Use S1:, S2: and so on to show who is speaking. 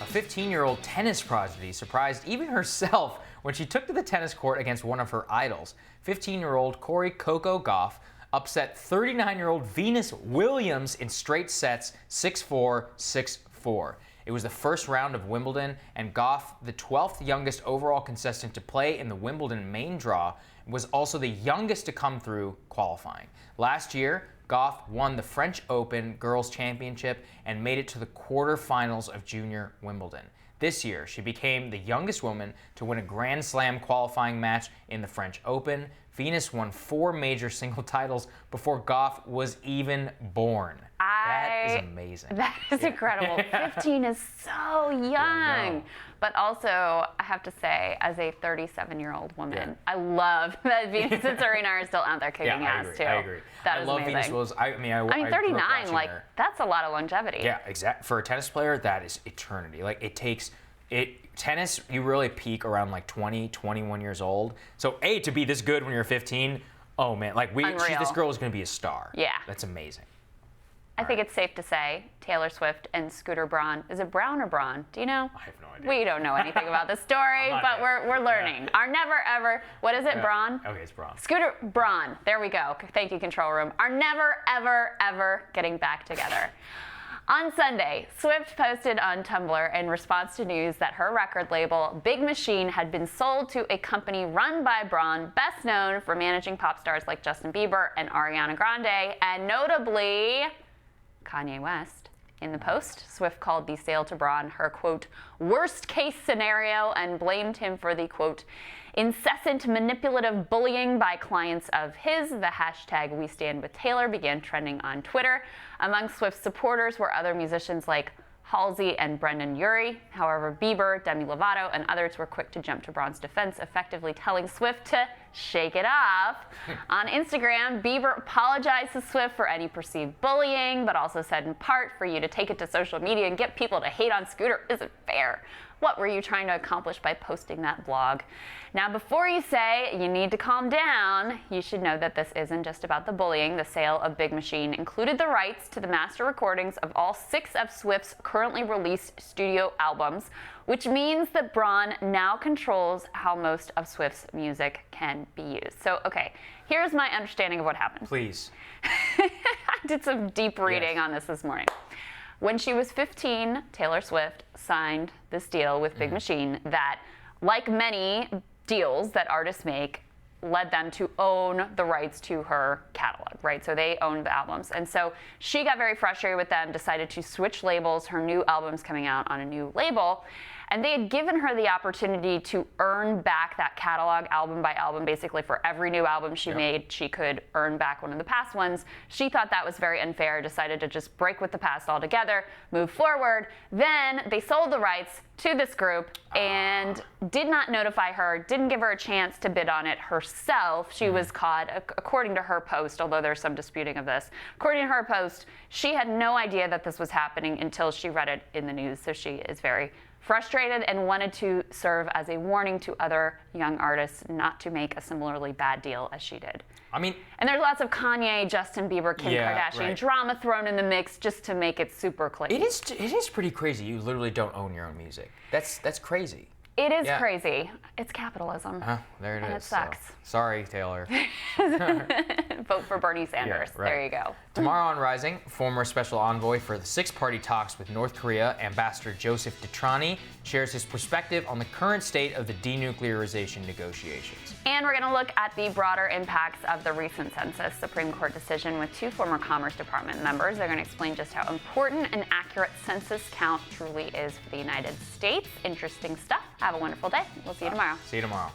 S1: A 15-year-old tennis prodigy surprised even herself when she took to the tennis court against one of her idols. 15-year-old Corey Coco Gauff upset 39-year-old Venus Williams in straight sets 6-4, 6-4. It was the first round of Wimbledon, and Gauff, the 12th youngest overall contestant to play in the Wimbledon main draw, was also the youngest to come through qualifying. Last year, Gauff won the French Open Girls Championship and made it to the quarterfinals of Junior Wimbledon. This year, she became the youngest woman to win a Grand Slam qualifying match in the French Open. Venus won 4 major single titles before Gauff was even born. That is amazing.
S2: That is incredible. 15 is so young. But also, I have to say, as a 37-year-old woman, I love that Venus and Serena are still out there kicking ass, too.
S1: I agree.
S2: That is
S1: love
S2: amazing.
S1: Venus Williams. I mean,
S2: 39, like, that's a lot of longevity.
S1: Yeah, exactly. For a tennis player, that is eternity. Like, tennis, you really peak around like 20, 21 years old. So, to be this good when you're 15, oh man, like this girl is going to be a star.
S2: Yeah.
S1: That's amazing.
S2: I think it's safe to say Taylor Swift and Scooter Braun. Is it Brown or Braun? Do you know?
S1: I have no idea.
S2: We don't know anything about the story, but we're learning. Our never ever, what is it, Braun?
S1: Okay, it's Braun.
S2: Scooter Braun. There we go. Thank you, control room. Are never ever ever getting back together. On Sunday, Swift posted on Tumblr in response to news that her record label, Big Machine, had been sold to a company run by Braun, best known for managing pop stars like Justin Bieber and Ariana Grande, and notably Kanye West. In the post, Swift called the sale to Braun her, quote, worst case scenario and blamed him for the, quote, incessant manipulative bullying by clients of his. The hashtag WeStandWithTaylor began trending on Twitter. Among Swift's supporters were other musicians like Halsey and Brendan Urie. However, Bieber, Demi Lovato, and others were quick to jump to Braun's defense, effectively telling Swift to shake it off. On Instagram, Bieber apologized to Swift for any perceived bullying, but also said in part, for you to take it to social media and get people to hate on Scooter isn't fair. What were you trying to accomplish by posting that blog? Now, before you say you need to calm down, you should know that this isn't just about the bullying. The sale of Big Machine included the rights to the master recordings of all 6 of Swift's currently released studio albums, which means that Braun now controls how most of Swift's music can be used. So, okay, here's my understanding of what happened.
S1: Please.
S2: I did some deep reading on this morning. When she was 15, Taylor Swift signed this deal with Big Machine that, like many deals that artists make, led them to own the rights to her catalog, right? So they owned the albums. And so she got very frustrated with them, decided to switch labels. Her new album's coming out on a new label. And they had given her the opportunity to earn back that catalog album by album. Basically, for every new album she made, she could earn back one of the past ones. She thought that was very unfair, decided to just break with the past altogether, move forward. Then they sold the rights to this group and did not notify her, didn't give her a chance to bid on it herself. She was caught, according to her post, although there's some disputing of this, according to her post, she had no idea that this was happening until she read it in the news. So she is very frustrated and wanted to serve as a warning to other young artists not to make a similarly bad deal as she did.
S1: I mean,
S2: and there's lots of Kanye, Justin Bieber, Kim Kardashian drama thrown in the mix just to make it super clicky.
S1: It is pretty crazy. You literally don't own your own music. That's crazy.
S2: It is crazy. It's capitalism.
S1: There it is.
S2: And it sucks.
S1: So, sorry, Taylor.
S2: Vote for Bernie Sanders.
S1: Yeah, right.
S2: There you go.
S1: Tomorrow on Rising, former special envoy for the 6-party talks with North Korea, Ambassador Joseph Detrani, shares his perspective on the current state of the denuclearization negotiations.
S2: And we're going to look at the broader impacts of the recent census Supreme Court decision with 2 former Commerce Department members. They're going to explain just how important an accurate census count truly is for the United States. Interesting stuff. Have a wonderful day. We'll see you tomorrow.
S1: See you tomorrow.